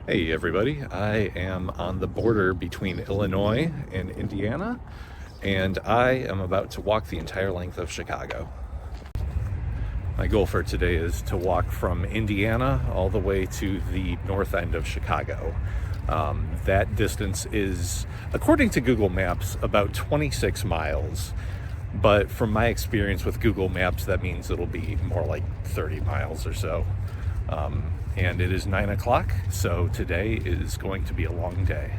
Hey everybody, I am on the border between Illinois and Indiana, and I am about to walk the entire length of Chicago. My goal for today is to walk from Indiana all the way to the north end of Chicago. That distance is, according to Google Maps, about 26 miles. But from my experience with Google Maps, that means it'll be more like 30 miles or so. And it is 9 o'clock, so today is going to be a long day.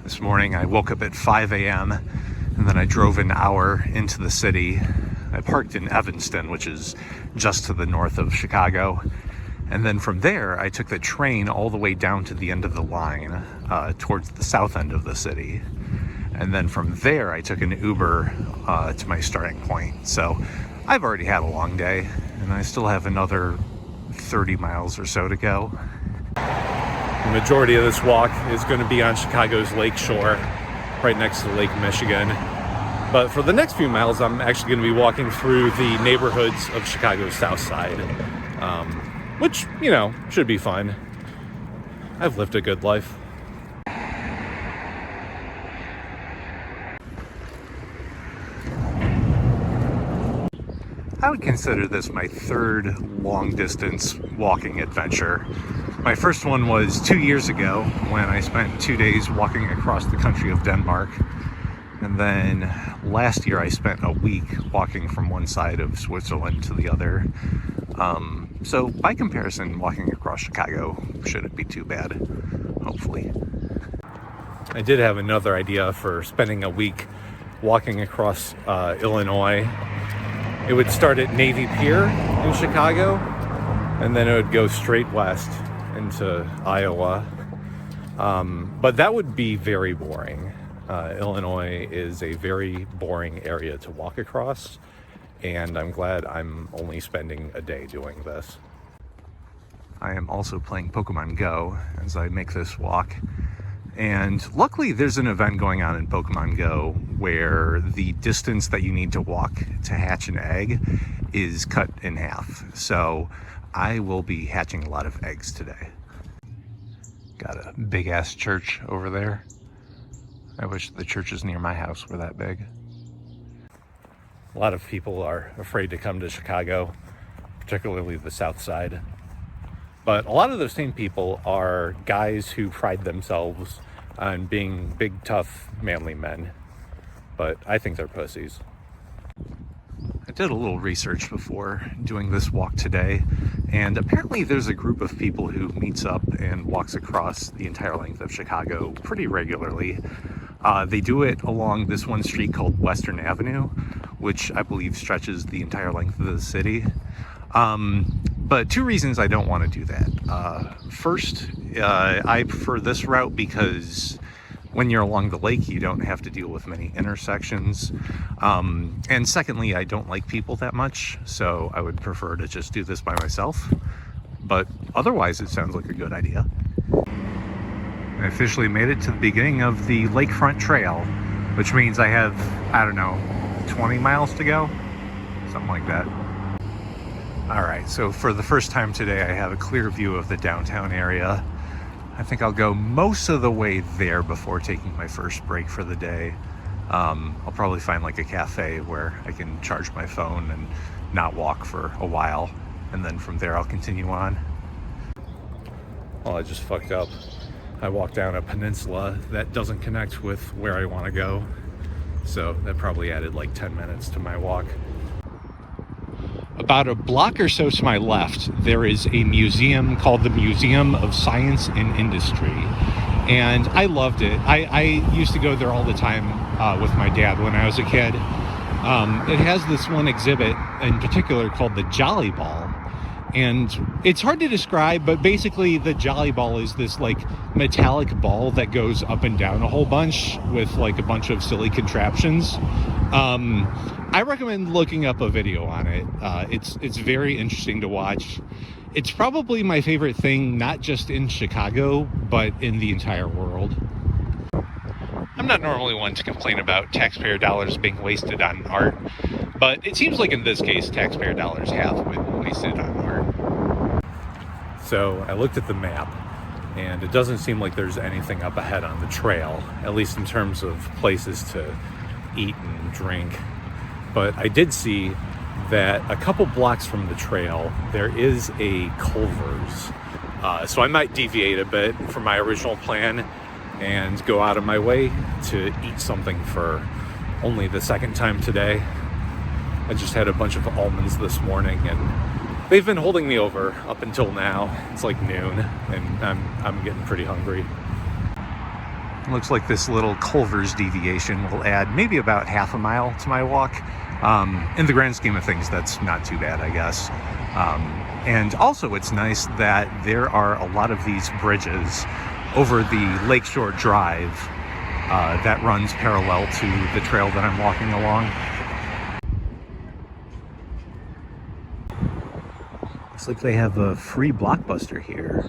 This morning I woke up at 5 a.m. and then I drove an hour into the city. I parked in Evanston, which is just to the north of Chicago. And then from there, I took the train all the way down to the end of the line, towards the south end of the city. And then from there, I took an Uber to my starting point. So I've already had a long day, and I still have another 30 miles or so to go. The majority of this walk is going to be on Chicago's Lake Shore, right next to Lake Michigan. But for the next few miles, I'm actually going to be walking through the neighborhoods of Chicago's South Side, which, you know, should be fun. I've lived a good life. I would consider this my third long-distance walking adventure. My first one was 2 years ago when I spent 2 days walking across the country of Denmark. And then last year I spent a week walking from one side of Switzerland to the other. So by comparison, walking across Chicago shouldn't be too bad, hopefully. I did have another idea for spending a week walking across Illinois. It would start at Navy Pier in Chicago, and then it would go straight west into Iowa. But that would be very boring. Illinois is a very boring area to walk across, and I'm glad I'm only spending a day doing this. I am also playing Pokemon Go as I make this walk. And luckily there's an event going on in Pokemon Go where the distance that you need to walk to hatch an egg is cut in half. So I will be hatching a lot of eggs today. Got a big ass church over there. I wish the churches near my house were that big. A lot of people are afraid to come to Chicago, particularly the South Side. But a lot of those same people are guys who pride themselves on being big, tough, manly men. But I think they're pussies. I did a little research before doing this walk today, and apparently there's a group of people who meets up and walks across the entire length of Chicago pretty regularly. They do it along this one street called Western Avenue, which I believe stretches the entire length of the city. But two reasons I don't want to do that. First, I prefer this route because when you're along the lake, you don't have to deal with many intersections. And secondly, I don't like people that much, so I would prefer to just do this by myself. But otherwise, it sounds like a good idea. I officially made it to the beginning of the Lakefront Trail, which means I have, I don't know, 20 miles to go? Something like that. All right, so for the first time today, I have a clear view of the downtown area. I think I'll go most of the way there before taking my first break for the day. I'll probably find like a cafe where I can charge my phone and not walk for a while. And then from there, I'll continue on. Well, I just fucked up. I walked down a peninsula that doesn't connect with where I want to go. So that probably added like 10 minutes to my walk. About a block or so to my left, there is a museum called the Museum of Science and Industry. And I loved it. I used to go there all the time with my dad when I was a kid. It has this one exhibit in particular called the Jolly Ball. And it's hard to describe, but basically the Jolly Ball is this like metallic ball that goes up and down a whole bunch with like a bunch of silly contraptions. I recommend looking up a video on it. It's very interesting to watch. It's probably my favorite thing, not just in Chicago, but in the entire world. I'm not normally one to complain about taxpayer dollars being wasted on art, but it seems like in this case, taxpayer dollars have been wasted on art. So I looked at the map, and it doesn't seem like there's anything up ahead on the trail, at least in terms of places to eat and drink. But I did see that a couple blocks from the trail there is a Culver's, so I might deviate a bit from my original plan and go out of my way to eat something for only the second time today. I just had a bunch of almonds this morning, and they've been holding me over up until now. It's like noon, and I'm getting pretty hungry. It looks like this little Culver's deviation will add maybe about half a mile to my walk. In the grand scheme of things, that's not too bad, I guess. And also, it's nice that there are a lot of these bridges over the Lakeshore Drive that runs parallel to the trail that I'm walking along. Looks like they have a free Blockbuster here.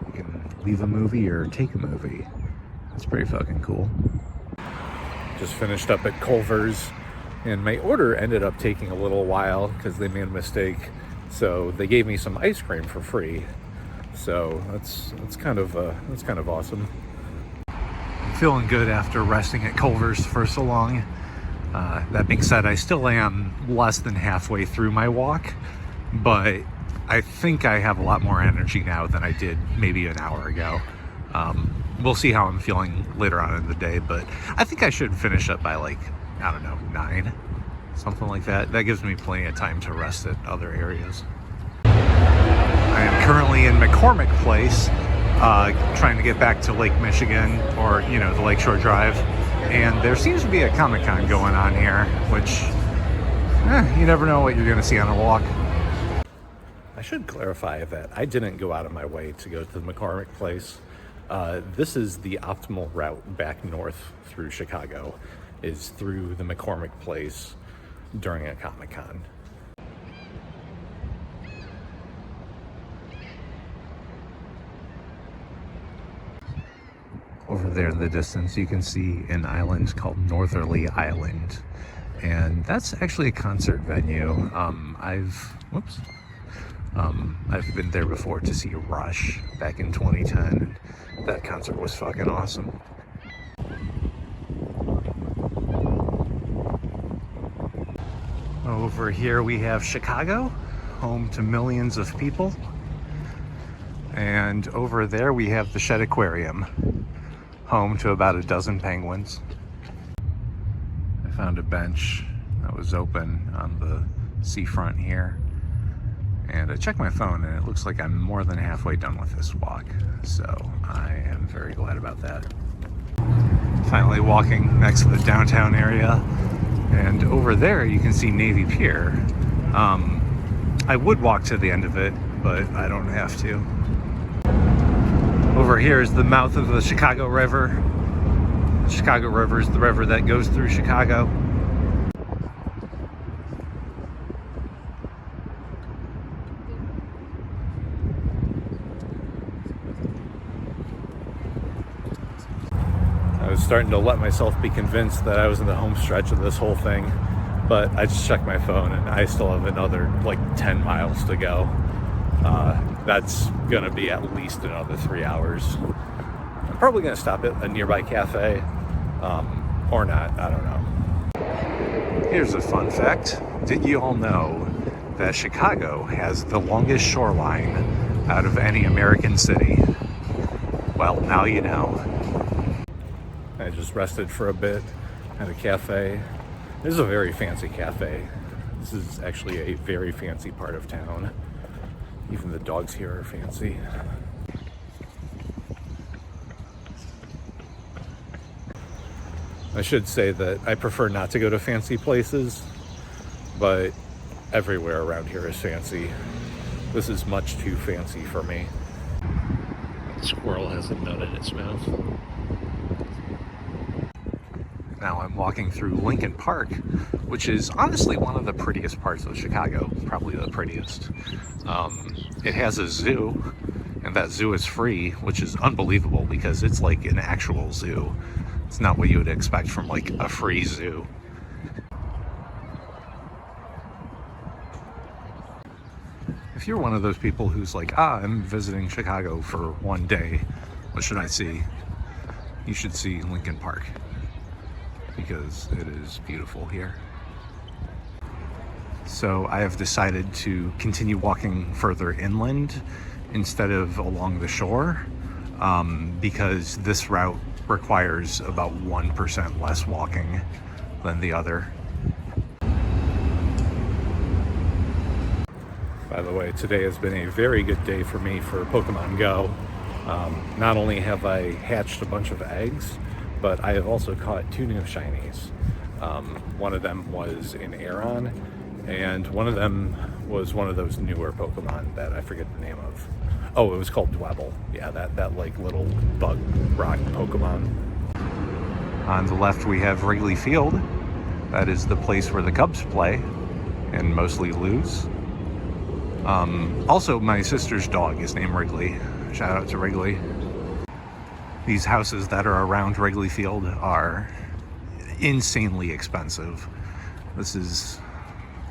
You can leave a movie or take a movie. That's pretty fucking cool. Just finished up at Culver's, and my order ended up taking a little while because they made a mistake. So they gave me some ice cream for free. So that's kind of awesome. I'm feeling good after resting at Culver's for so long. That being said, I still am less than halfway through my walk, but I think I have a lot more energy now than I did maybe an hour ago. We'll see how I'm feeling later on in the day, but I think I should finish up by, like, I don't know, 9, something like that. That gives me plenty of time to rest at other areas. I am currently in McCormick Place, trying to get back to Lake Michigan, or, you know, the Lakeshore Drive. And there seems to be a Comic-Con going on here, which, you never know what you're going to see on a walk. I should clarify that I didn't go out of my way to go to the McCormick Place. This is the optimal route back north through Chicago, is through the McCormick Place during a Comic-Con. Over there in the distance, you can see an island called Northerly Island, and that's actually a concert venue. I've been there before to see Rush back in 2010. That concert was fucking awesome. Over here we have Chicago, home to millions of people. And over there we have the Shedd Aquarium, home to about a dozen penguins. I found a bench that was open on the seafront here. And I checked my phone, and it looks like I'm more than halfway done with this walk. So I am very glad about that. Finally walking next to the downtown area. And over there you can see Navy Pier. I would walk to the end of it, but I don't have to. Over here is the mouth of the Chicago River. The Chicago River is the river that goes through Chicago. I was starting to let myself be convinced that I was in the home stretch of this whole thing, but I just checked my phone and I still have another like 10 miles to go. That's gonna be at least another 3 hours. I'm probably gonna stop at a nearby cafe, or not, I don't know. Here's a fun fact. Did you all know that Chicago has the longest shoreline out of any American city? Well, now you know. I just rested for a bit at a cafe. This is a very fancy cafe. This is actually a very fancy part of town. Even the dogs here are fancy. I should say that I prefer not to go to fancy places, but everywhere around here is fancy. This is much too fancy for me. The squirrel has a nut in its mouth. Now I'm walking through Lincoln Park, which is honestly one of the prettiest parts of Chicago, probably the prettiest. It has a zoo, and that zoo is free, which is unbelievable because it's like an actual zoo. It's not what you would expect from like a free zoo. If if you're one of those people who's like, I'm visiting Chicago for one day, what should I see? You should see Lincoln Park, because it is beautiful here. So I have decided to continue walking further inland instead of along the shore, because this route requires about 1% less walking than the other. By the way, today has been a very good day for me for Pokemon Go. Not only have I hatched a bunch of eggs, but I have also caught 2 new shinies. One of them was an Aeron, and one of them was one of those newer Pokemon that I forget the name of. Oh, it was called Dwebble. Yeah, that like little bug rock Pokemon. On the left we have Wrigley Field. That is the place where the Cubs play and mostly lose. Also, my sister's dog is named Wrigley. Shout out to Wrigley. These houses that are around Wrigley Field are insanely expensive. This is,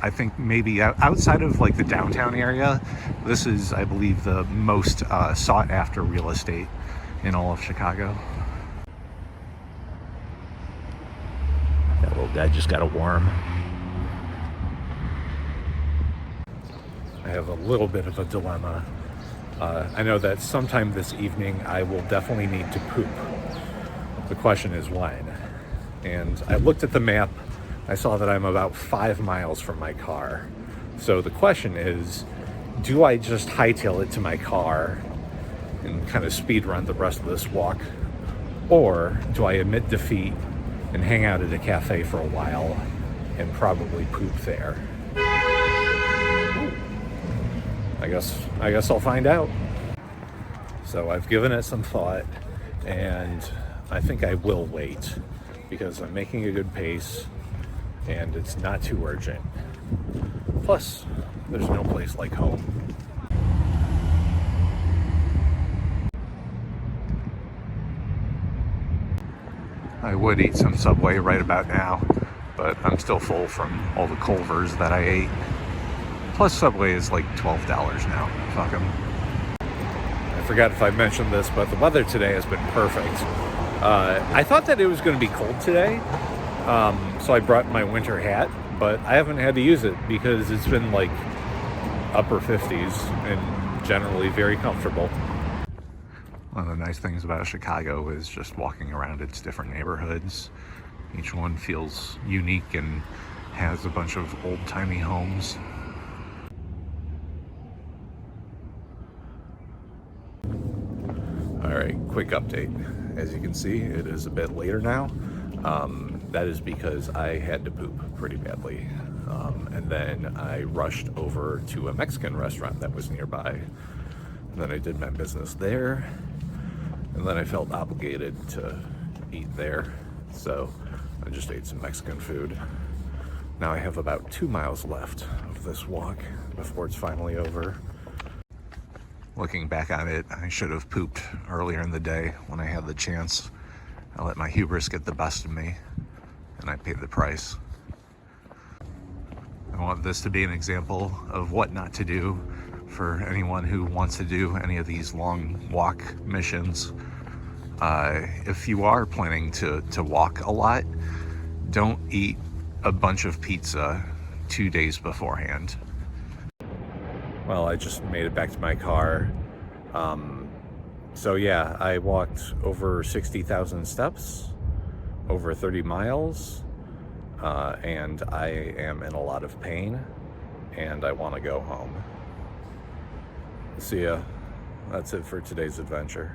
I think, maybe outside of like the downtown area, this is, I believe, the most sought after real estate in all of Chicago. That little guy just got a worm. I have a little bit of a dilemma. I know that sometime this evening I will definitely need to poop. The question is when. And I looked at the map. I saw that I'm about 5 miles from my car. So the question is, do I just hightail it to my car and kind of speed run the rest of this walk? Or do I admit defeat and hang out at a cafe for a while and probably poop there? I guess I'll find out. So I've given it some thought, and I think I will wait because I'm making a good pace and it's not too urgent. Plus, there's no place like home. I would eat some Subway right about now, but I'm still full from all the Culvers that I ate. Plus Subway is like $12 now. Fuck 'em. I forgot if I mentioned this, but the weather today has been perfect. I thought that it was going to be cold today, so I brought my winter hat, but I haven't had to use it because it's been like upper 50s and generally very comfortable. One of the nice things about Chicago is just walking around its different neighborhoods. Each one feels unique and has a bunch of old-timey homes. All right, quick update. As you can see, it is a bit later now. That is because I had to poop pretty badly. And then I rushed over to a Mexican restaurant that was nearby. And then I did my business there. And then I felt obligated to eat there. So I just ate some Mexican food. Now I have about 2 miles left of this walk before it's finally over. Looking back on it, I should have pooped earlier in the day when I had the chance. I let my hubris get the best of me, and I paid the price. I want this to be an example of what not to do for anyone who wants to do any of these long walk missions. If you are planning to walk a lot, don't eat a bunch of pizza 2 days beforehand. Well, I just made it back to my car. So yeah, I walked over 60,000 steps, over 30 miles, and I am in a lot of pain, and I want to go home. See ya. That's it for today's adventure.